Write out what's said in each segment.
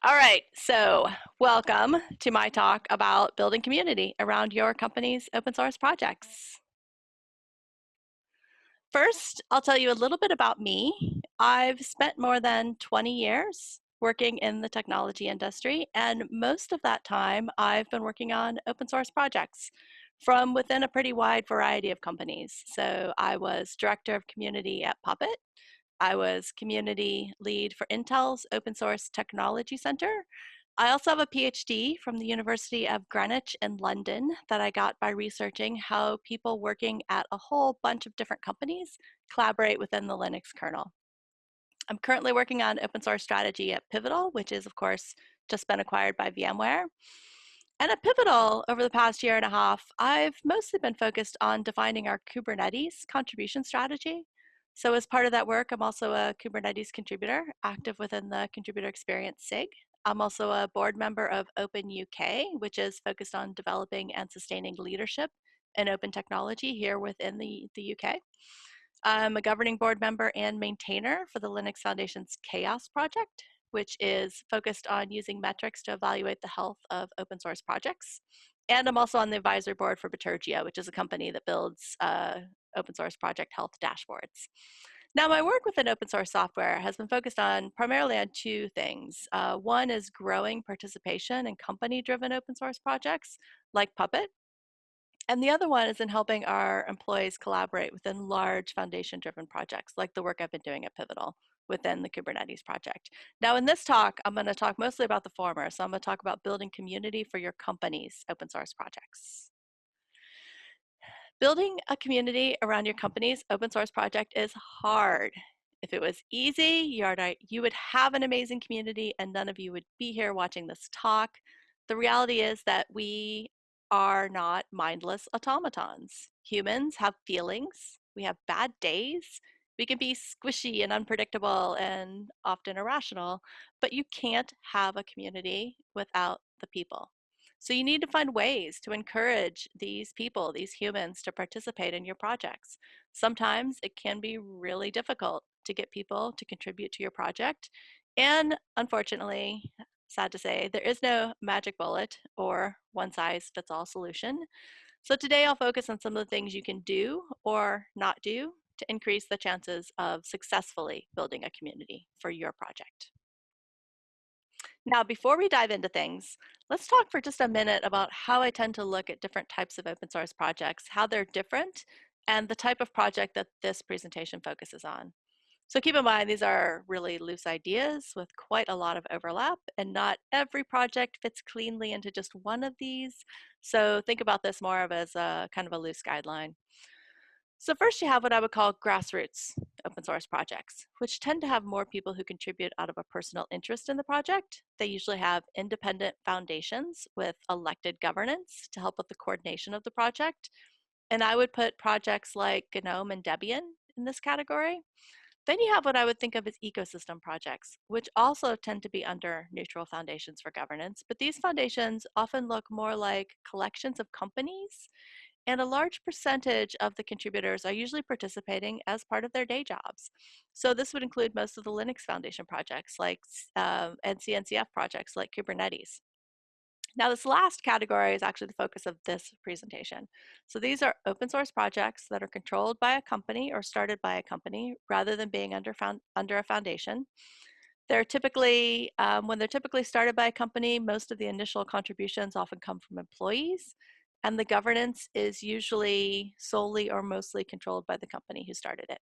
All right, so welcome to my talk about building community around your company's open source projects. First, I'll tell you a little bit about me. I've spent more than 20 years working in the technology industry, and most of that time I've been working on open source projects from within a pretty wide variety of companies. So I was director of community at Puppet. I was community lead for Intel's Open Source Technology Center. I also have a PhD from the University of Greenwich in London that I got by researching how people working at a whole bunch of different companies collaborate within the Linux kernel. I'm currently working on open source strategy at Pivotal, which is, of course, just been acquired by VMware. And at Pivotal, over the past year and a half, I've mostly been focused on defining our Kubernetes contribution strategy. So as part of that work, I'm also a Kubernetes contributor, active within the Contributor Experience SIG. I'm also a board member of Open UK, which is focused on developing and sustaining leadership in open technology here within the UK. I'm a governing board member and maintainer for the Linux Foundation's Chaos project, which is focused on using metrics to evaluate the health of open source projects. And I'm also on the advisory board for Bitergia, which is a company that builds open source project health dashboards. Now, my work within open source software has been focused on primarily on two things. One is growing participation in company-driven open source projects like Puppet, and the other one is in helping our employees collaborate within large foundation-driven projects, like the work I've been doing at Pivotal within the Kubernetes project. Now, in this talk, I'm going to talk mostly about the former. So I'm going to talk about building community for your company's open source projects. Building a community around your company's open source project is hard. If it was easy, you would have an amazing community and none of you would be here watching this talk. The reality is that we are not mindless automatons. Humans have feelings. We have bad days. We can be squishy and unpredictable and often irrational, but you can't have a community without the people. So you need to find ways to encourage these people, these humans, to participate in your projects. Sometimes it can be really difficult to get people to contribute to your project. And unfortunately, sad to say, there is no magic bullet or one size fits all solution. So today I'll focus on some of the things you can do or not do to increase the chances of successfully building a community for your project. Now, before we dive into things, let's talk for just a minute about how I tend to look at different types of open source projects, how they're different, and the type of project that this presentation focuses on. So keep in mind, these are really loose ideas with quite a lot of overlap, and not every project fits cleanly into just one of these. So think about this more of as a kind of a loose guideline. So first you have what I would call grassroots open source projects, which tend to have more people who contribute out of a personal interest in the project. They usually have independent foundations with elected governance to help with the coordination of the project. And I would put projects like GNOME and Debian in this category. Then you have what I would think of as ecosystem projects, which also tend to be under neutral foundations for governance, but these foundations often look more like collections of companies, and a large percentage of the contributors are usually participating as part of their day jobs. So this would include most of the Linux Foundation projects and CNCF projects like Kubernetes. Now this last category is actually the focus of this presentation. So these are open source projects that are controlled by a company or started by a company rather than being under a foundation. They're typically, when they're typically started by a company, most of the initial contributions often come from employees, and the governance is usually solely or mostly controlled by the company who started it.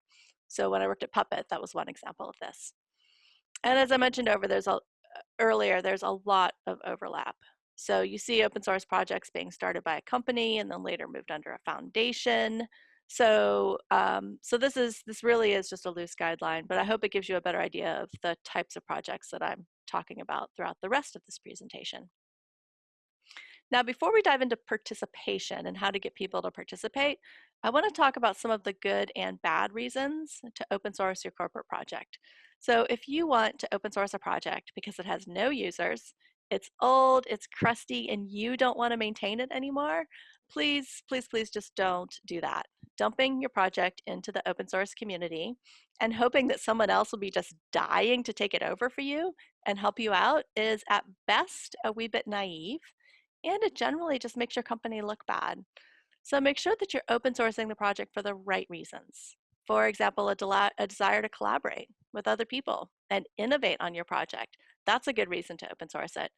So when I worked at Puppet, that was one example of this. And as I mentioned earlier, there's a lot of overlap. So you see open source projects being started by a company and then later moved under a foundation. So, this really is just a loose guideline, but I hope it gives you a better idea of the types of projects that I'm talking about throughout the rest of this presentation. Now, before we dive into participation and how to get people to participate, I want to talk about some of the good and bad reasons to open source your corporate project. So if you want to open source a project because it has no users, it's old, it's crusty, and you don't want to maintain it anymore, please, please, please just don't do that. Dumping your project into the open source community and hoping that someone else will be just dying to take it over for you and help you out is at best a wee bit naive, and it generally just makes your company look bad. So make sure that you're open sourcing the project for the right reasons. For example, a desire to collaborate with other people and innovate on your project. That's a good reason to open source it.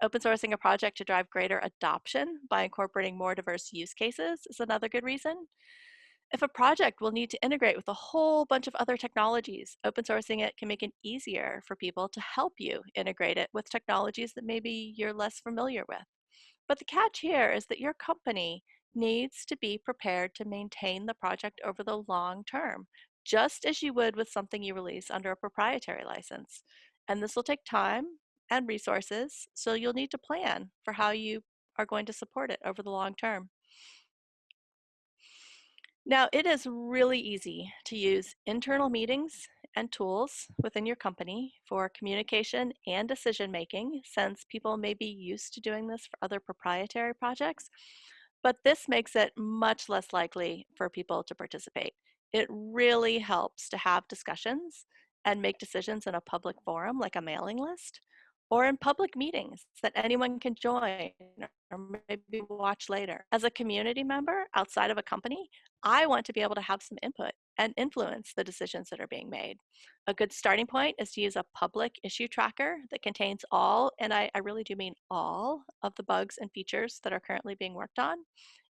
Open sourcing a project to drive greater adoption by incorporating more diverse use cases is another good reason. If a project will need to integrate with a whole bunch of other technologies, open sourcing it can make it easier for people to help you integrate it with technologies that maybe you're less familiar with. But the catch here is that your company needs to be prepared to maintain the project over the long term, just as you would with something you release under a proprietary license. And this will take time and resources, so you'll need to plan for how you are going to support it over the long term. Now, it is really easy to use internal meetings and tools within your company for communication and decision making, since people may be used to doing this for other proprietary projects, but this makes it much less likely for people to participate. It really helps to have discussions and make decisions in a public forum like a mailing list or in public meetings that anyone can join or maybe watch later. As a community member outside of a company, I want to be able to have some input and influence the decisions that are being made. A good starting point is to use a public issue tracker that contains all, and I really do mean all, of the bugs and features that are currently being worked on,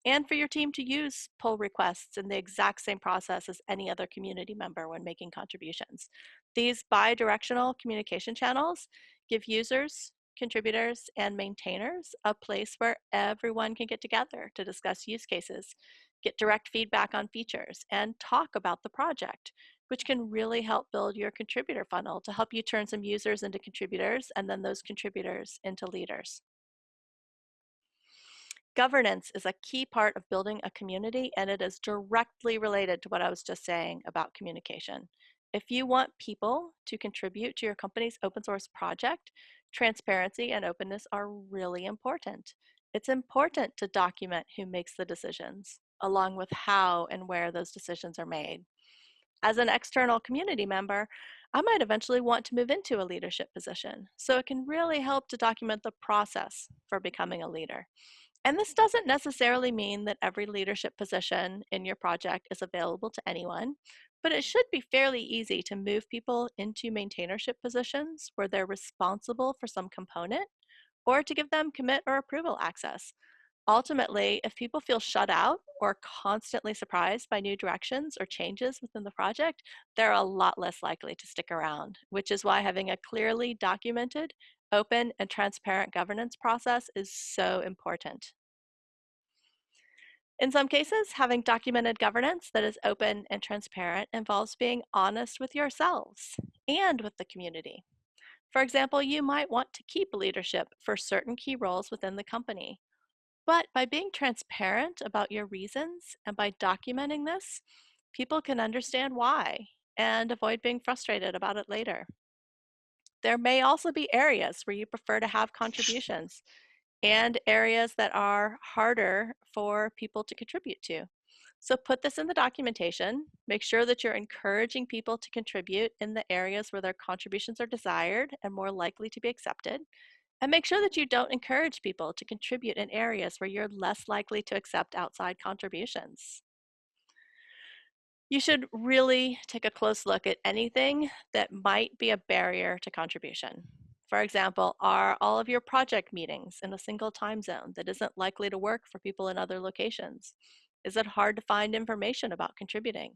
and for your team to use pull requests in the exact same process as any other community member when making contributions. These bi-directional communication channels give users, contributors, and maintainers a place where everyone can get together to discuss use cases, get direct feedback on features, and talk about the project, which can really help build your contributor funnel to help you turn some users into contributors and then those contributors into leaders. Governance is a key part of building a community, and it is directly related to what I was just saying about communication. If you want people to contribute to your company's open source project, transparency and openness are really important. It's important to document who makes the decisions, along with how and where those decisions are made. As an external community member, I might eventually want to move into a leadership position, so it can really help to document the process for becoming a leader. And this doesn't necessarily mean that every leadership position in your project is available to anyone, but it should be fairly easy to move people into maintainership positions where they're responsible for some component, or to give them commit or approval access. Ultimately, if people feel shut out or constantly surprised by new directions or changes within the project, they're a lot less likely to stick around, which is why having a clearly documented, open, and transparent governance process is so important. In some cases, having documented governance that is open and transparent involves being honest with yourselves and with the community. For example, you might want to keep leadership for certain key roles within the company. But by being transparent about your reasons and by documenting this, people can understand why and avoid being frustrated about it later. There may also be areas where you prefer to have contributions and areas that are harder for people to contribute to. So put this in the documentation. Make sure that you're encouraging people to contribute in the areas where their contributions are desired and more likely to be accepted. And make sure that you don't encourage people to contribute in areas where you're less likely to accept outside contributions. You should really take a close look at anything that might be a barrier to contribution. For example, are all of your project meetings in a single time zone that isn't likely to work for people in other locations? Is it hard to find information about contributing?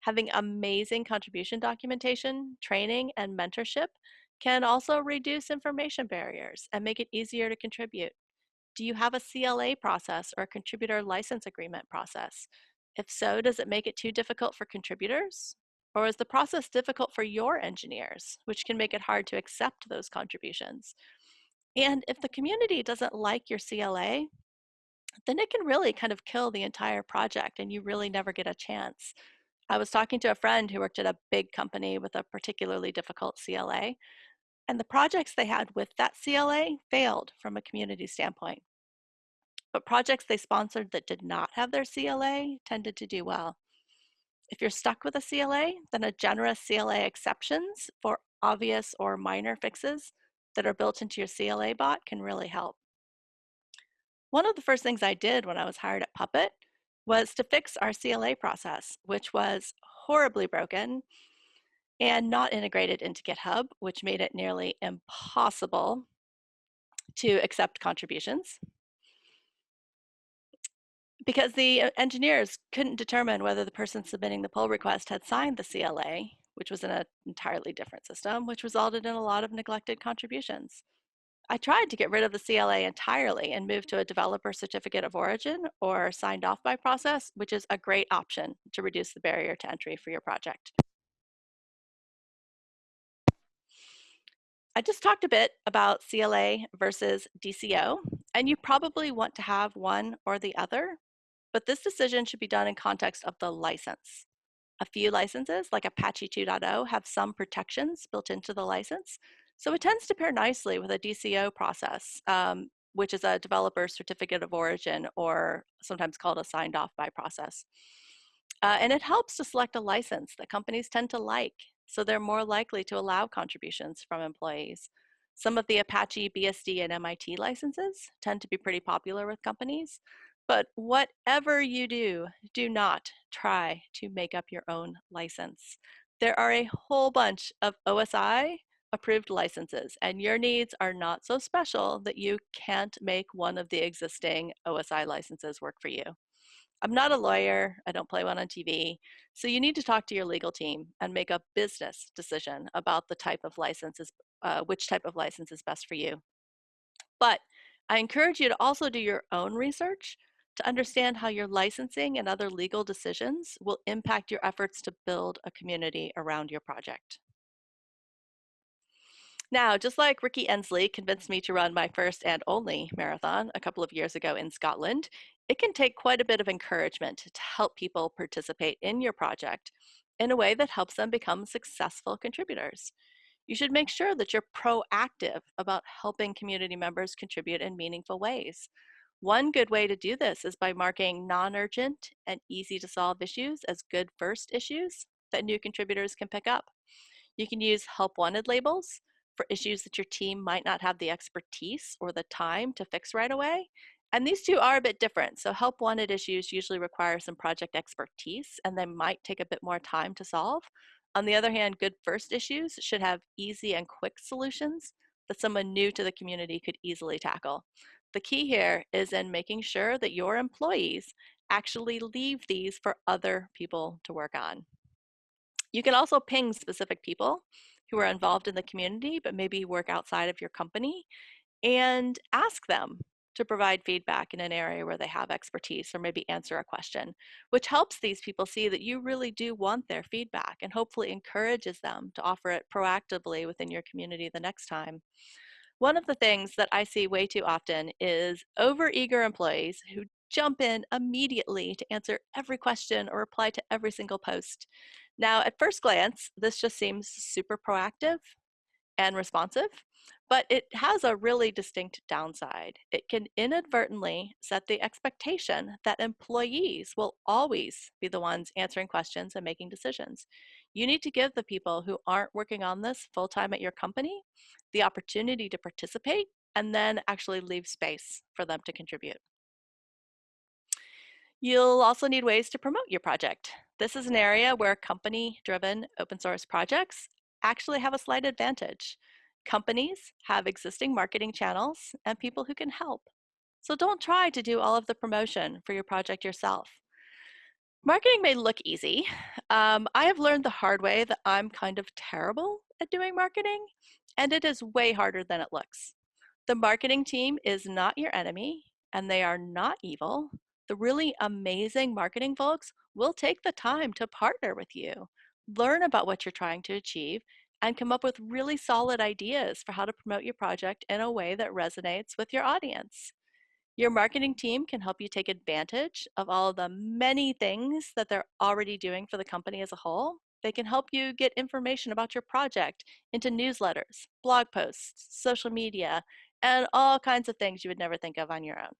Having amazing contribution documentation, training, and mentorship can also reduce information barriers and make it easier to contribute. Do you have a CLA process or a contributor license agreement process? If so, does it make it too difficult for contributors? Or is the process difficult for your engineers, which can make it hard to accept those contributions? And if the community doesn't like your CLA, then it can really kind of kill the entire project and you really never get a chance. I was talking to a friend who worked at a big company with a particularly difficult CLA, and the projects they had with that CLA failed from a community standpoint. But projects they sponsored that did not have their CLA tended to do well. If you're stuck with a CLA, then a generous CLA exceptions for obvious or minor fixes that are built into your CLA bot can really help. One of the first things I did when I was hired at Puppet was to fix our CLA process, which was horribly broken and not integrated into GitHub, which made it nearly impossible to accept contributions because the engineers couldn't determine whether the person submitting the pull request had signed the CLA, which was in an entirely different system, which resulted in a lot of neglected contributions. I tried to get rid of the CLA entirely and move to a developer certificate of origin or signed off by process, which is a great option to reduce the barrier to entry for your project. I just talked a bit about CLA versus DCO, and you probably want to have one or the other, but this decision should be done in context of the license. A few licenses, like Apache 2.0, have some protections built into the license, so it tends to pair nicely with a DCO process, which is a developer certificate of origin, or sometimes called a signed off by process. And it helps to select a license that companies tend to like, so they're more likely to allow contributions from employees. Some of the Apache, BSD, and MIT licenses tend to be pretty popular with companies, but whatever you do, do not try to make up your own license. There are a whole bunch of OSI approved licenses, and your needs are not so special that you can't make one of the existing OSI licenses work for you. I'm not a lawyer, I don't play one on TV, so you need to talk to your legal team and make a business decision about the type of licenses, which type of license is best for you. But I encourage you to also do your own research to understand how your licensing and other legal decisions will impact your efforts to build a community around your project. Now, just like Ricky Ensley convinced me to run my first and only marathon a couple of years ago in Scotland, it can take quite a bit of encouragement to help people participate in your project in a way that helps them become successful contributors. You should make sure that you're proactive about helping community members contribute in meaningful ways. One good way to do this is by marking non-urgent and easy to solve issues as good first issues that new contributors can pick up. You can use help wanted labels for issues that your team might not have the expertise or the time to fix right away. And these two are a bit different. So help wanted issues usually require some project expertise and they might take a bit more time to solve. On the other hand, good first issues should have easy and quick solutions that someone new to the community could easily tackle. The key here is in making sure that your employees actually leave these for other people to work on. You can also ping specific people who are involved in the community, but maybe work outside of your company, and ask them to provide feedback in an area where they have expertise or maybe answer a question, which helps these people see that you really do want their feedback and hopefully encourages them to offer it proactively within your community the next time. One of the things that I see way too often is overeager employees who jump in immediately to answer every question or reply to every single post. Now, at first glance, this just seems super proactive and responsive, but it has a really distinct downside. It can inadvertently set the expectation that employees will always be the ones answering questions and making decisions. You need to give the people who aren't working on this full time at your company the opportunity to participate and then actually leave space for them to contribute. You'll also need ways to promote your project. This is an area where company-driven open source projects actually have a slight advantage. Companies have existing marketing channels and people who can help. So don't try to do all of the promotion for your project yourself. Marketing may look easy. I have learned the hard way that I'm kind of terrible at doing marketing, and it is way harder than it looks. The marketing team is not your enemy, and they are not evil. The really amazing marketing folks will take the time to partner with you, learn about what you're trying to achieve, and come up with really solid ideas for how to promote your project in a way that resonates with your audience. Your marketing team can help you take advantage of all of the many things that they're already doing for the company as a whole. They can help you get information about your project into newsletters, blog posts, social media, and all kinds of things you would never think of on your own.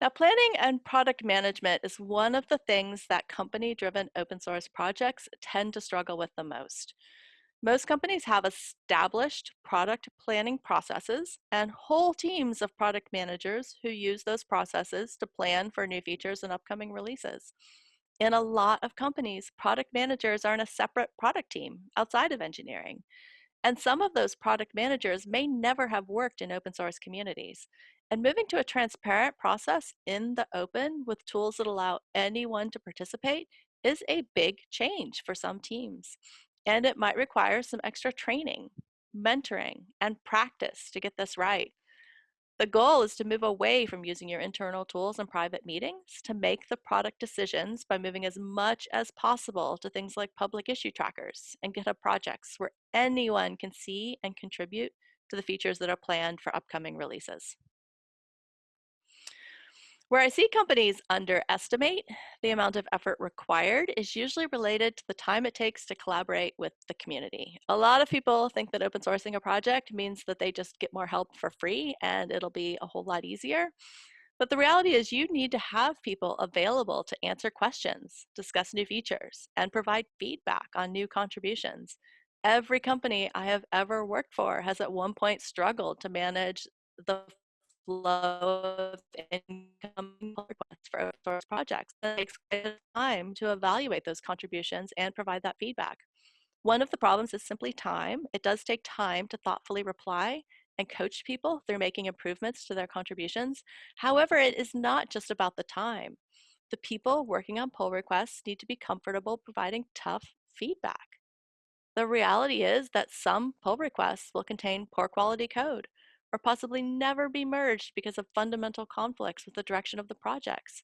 Now, planning and product management is one of the things that company-driven open source projects tend to struggle with the most. Most companies have established product planning processes and whole teams of product managers who use those processes to plan for new features and upcoming releases. In a lot of companies, product managers are in a separate product team outside of engineering. And some of those product managers may never have worked in open source communities. And moving to a transparent process in the open with tools that allow anyone to participate is a big change for some teams. And it might require some extra training, mentoring, and practice to get this right. The goal is to move away from using your internal tools in private meetings to make the product decisions by moving as much as possible to things like public issue trackers and GitHub projects where anyone can see and contribute to the features that are planned for upcoming releases. Where I see companies underestimate the amount of effort required is usually related to the time it takes to collaborate with the community. A lot of people think that open sourcing a project means that they just get more help for free and it'll be a whole lot easier. But the reality is you need to have people available to answer questions, discuss new features, and provide feedback on new contributions. Every company I have ever worked for has at one point struggled to manage the flow of incoming pull requests for open source projects. It takes quite a time to evaluate those contributions and provide that feedback. One of the problems is simply time. It does take time to thoughtfully reply and coach people through making improvements to their contributions. However, it is not just about the time. The people working on pull requests need to be comfortable providing tough feedback. The reality is that some pull requests will contain poor quality code or possibly never be merged because of fundamental conflicts with the direction of the projects.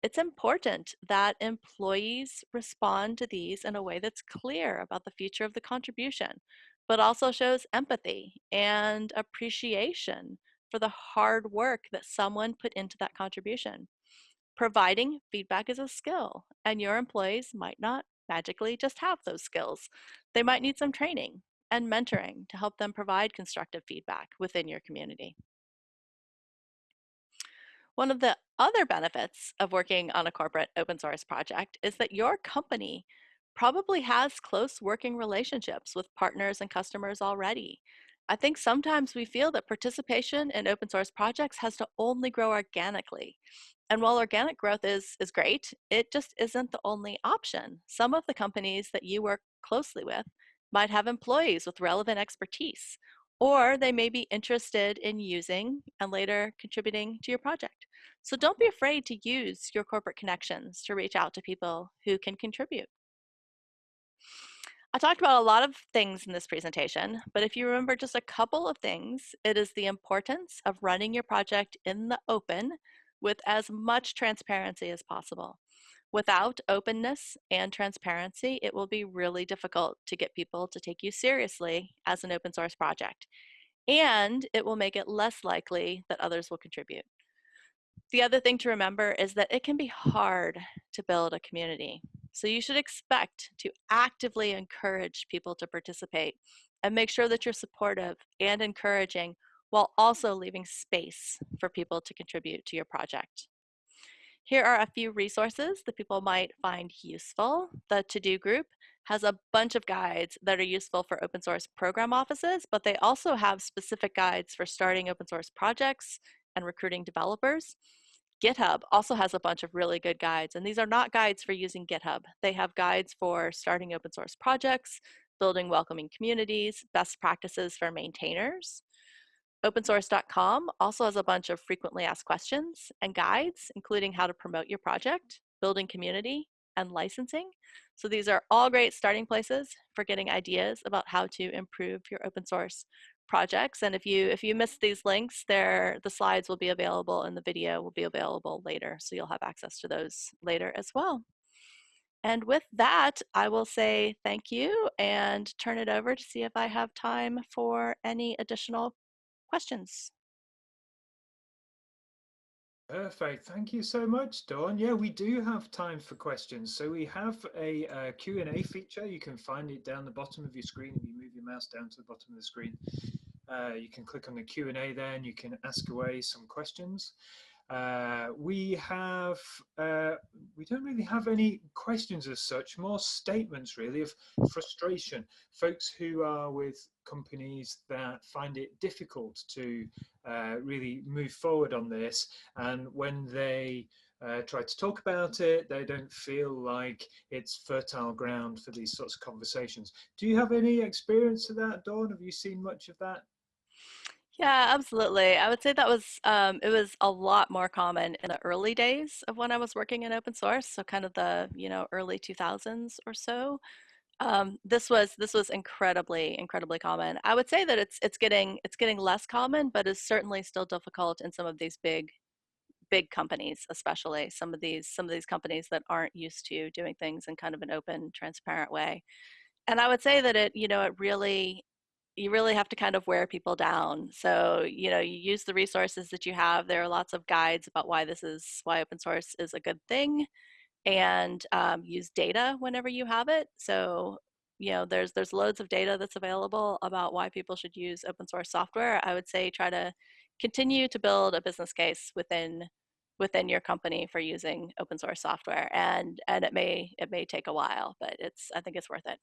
It's important that employees respond to these in a way that's clear about the future of the contribution, but also shows empathy and appreciation for the hard work that someone put into that contribution. Providing feedback is a skill, and your employees might not magically just have those skills. They might need some training and mentoring to help them provide constructive feedback within your community. One of the other benefits of working on a corporate open source project is that your company probably has close working relationships with partners and customers already. I think sometimes we feel that participation in open source projects has to only grow organically. And while organic growth is great, it just isn't the only option. Some of the companies that you work closely with might have employees with relevant expertise, or they may be interested in using and later contributing to your project. So don't be afraid to use your corporate connections to reach out to people who can contribute. I talked about a lot of things in this presentation, but if you remember just a couple of things, it is the importance of running your project in the open with as much transparency as possible. Without openness and transparency, it will be really difficult to get people to take you seriously as an open source project, and it will make it less likely that others will contribute. The other thing to remember is that it can be hard to build a community. So you should expect to actively encourage people to participate and make sure that you're supportive and encouraging while also leaving space for people to contribute to your project. Here are a few resources that people might find useful. The to-do group has a bunch of guides that are useful for open source program offices, but they also have specific guides for starting open source projects and recruiting developers. GitHub also has a bunch of really good guides, and these are not guides for using GitHub. They have guides for starting open source projects, building welcoming communities, best practices for maintainers. OpenSource.com also has a bunch of frequently asked questions and guides, including how to promote your project, building community, and licensing. So these are all great starting places for getting ideas about how to improve your open source projects. And if you missed these links, the slides will be available and the video will be available later. So you'll have access to those later as well. And with that, I will say thank you and turn it over to see if I have time for any additional questions. Perfect. Thank you so much, Dawn. Yeah, we do have time for questions. So we have a Q&A feature. You can find it down the bottom of your screen. If you move your mouse down to the bottom of the screen, you can click on the Q&A there and you can ask away some questions. We have we don't really have any questions as such, more statements really of frustration. Folks who are with companies that find it difficult to really move forward on this, and when they try to talk about it, they don't feel like it's fertile ground for these sorts of conversations. Do you have any experience of that, Dawn? Have you seen much of that? Yeah, absolutely. I would say that was it was a lot more common in the early days of when I was working in open source, so kind of the, early 2000s or so. This was incredibly common. I would say that it's getting less common, but is certainly still difficult in some of these big companies, especially some of these companies that aren't used to doing things in kind of an open, transparent way. And I would say that it really you really have to kind of wear people down. So, you use the resources that you have. There are lots of guides about why open source is a good thing, and use data whenever you have it. So, there's loads of data that's available about why people should use open source software. I would say try to continue to build a business case within your company for using open source software, and it may take a while, but I think it's worth it.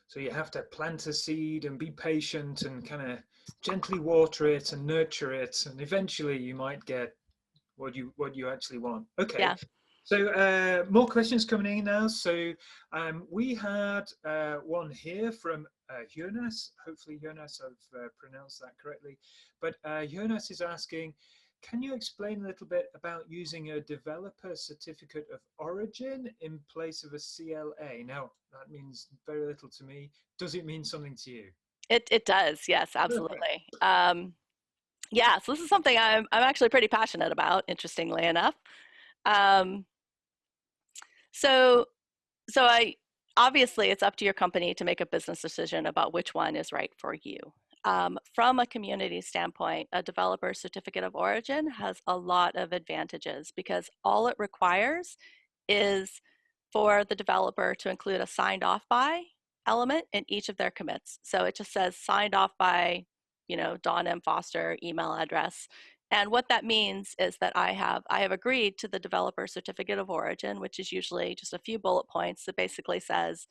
So you have to plant a seed and be patient and kind of gently water it and nurture it, and eventually you might get what you actually want. Okay. Yeah. So more questions coming in now. So we had one here from Jonas. Hopefully, Jonas, I've pronounced that correctly. But Jonas is asking, can you explain a little bit about using a developer certificate of origin in place of a CLA? Now, that means very little to me. Does it mean something to you? It does. Yes, Perfect. absolutely. Yeah, so this is something I'm actually pretty passionate about, interestingly enough. Um, so so I obviously it's up to your company to make a business decision about which one is right for you. From a community standpoint, a developer certificate of origin has a lot of advantages because all it requires is for the developer to include a signed off by element in each of their commits. So it just says signed off by, Dawn M. Foster email address. And what that means is that I have agreed to the developer certificate of origin, which is usually just a few bullet points that basically says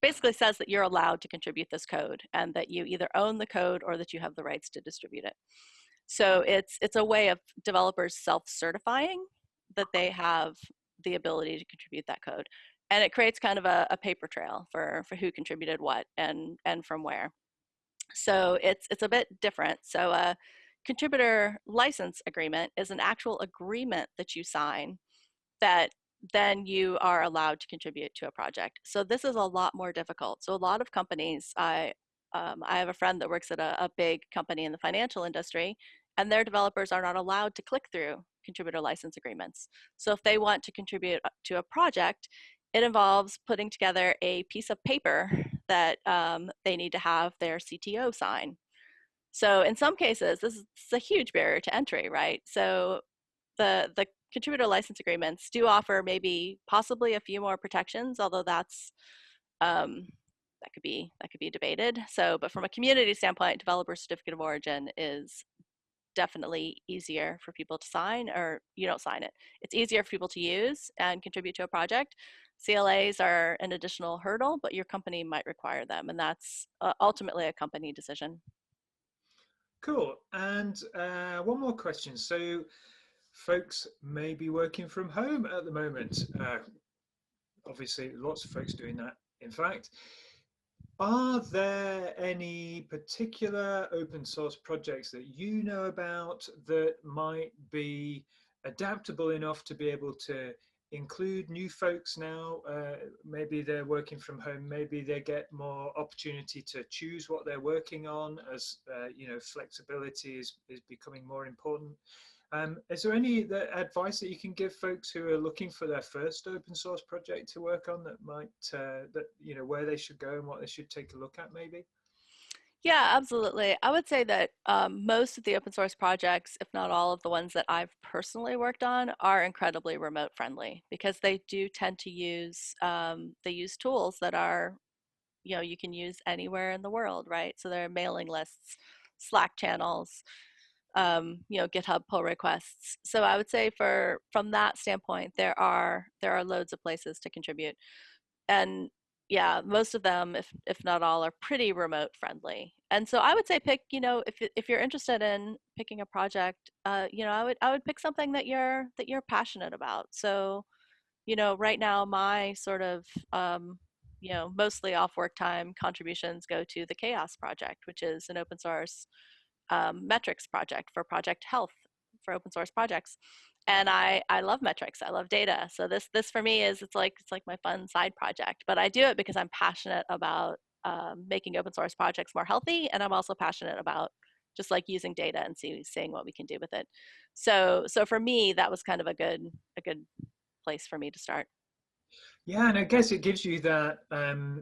that you're allowed to contribute this code and that you either own the code or that you have the rights to distribute it. So it's a way of developers self-certifying that they have the ability to contribute that code. And it creates kind of a paper trail for who contributed what and from where. So it's a bit different. So a contributor license agreement is an actual agreement that you sign that then you are allowed to contribute to a project. So this is a lot more difficult. So a lot of companies, I have a friend that works at a big company in the financial industry, and their developers are not allowed to click through contributor license agreements. So if they want to contribute to a project, it involves putting together a piece of paper that they need to have their CTO sign. So in some cases, this is a huge barrier to entry, right? So the contributor license agreements do offer maybe possibly a few more protections, although um, that could be debated. So, but from a community standpoint, developer certificate of origin is definitely easier for people to sign, or you don't sign it. It's easier for people to use and contribute to a project. CLAs are an additional hurdle, but your company might require them, and that's ultimately a company decision. Cool. And one more question. So, folks may be working from home at the moment. Obviously, lots of folks doing that. In fact, are there any particular open source projects that you know about that might be adaptable enough to be able to include new folks now? Maybe they're working from home, maybe they get more opportunity to choose what they're working on as flexibility is becoming more important. Is there any advice that you can give folks who are looking for their first open source project to work on that might where they should go and what they should take a look at maybe? Yeah, absolutely. I would say that most of the open source projects, if not all of the ones that I've personally worked on, are incredibly remote friendly because they do tend to use tools that are, you can use anywhere in the world, right? So there are mailing lists, Slack channels, GitHub pull requests. So I would say from that standpoint, there are loads of places to contribute, and yeah, most of them, if not all, are pretty remote friendly. And so I would say pick, if you're interested in picking a project, I would pick something that you're passionate about. So right now my sort of mostly off work time contributions go to the Chaos Project, which is an open source metrics project for project health for open source projects. And I love metrics. I love data. So this for me is it's like my fun side project. But I do it because I'm passionate about making open source projects more healthy, and I'm also passionate about just like using data and seeing what we can do with it. So for me, that was kind of a good place for me to start. Yeah, and I guess it gives you that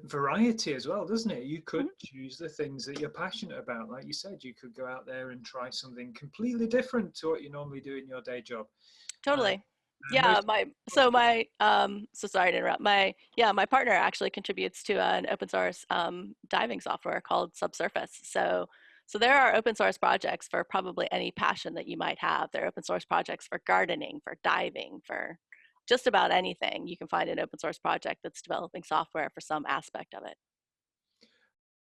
variety as well, doesn't it? You could Mhm. choose the things that you're passionate about. Like you said, you could go out there and try something completely different to what you normally do in your day job. Uh, Totally. and Yeah, most, so sorry to interrupt. My partner actually contributes to an open source diving software called Subsurface. So there are open source projects for probably any passion that you might have. There are open source projects for gardening, for diving, for just about anything. You can find an open source project that's developing software for some aspect of it.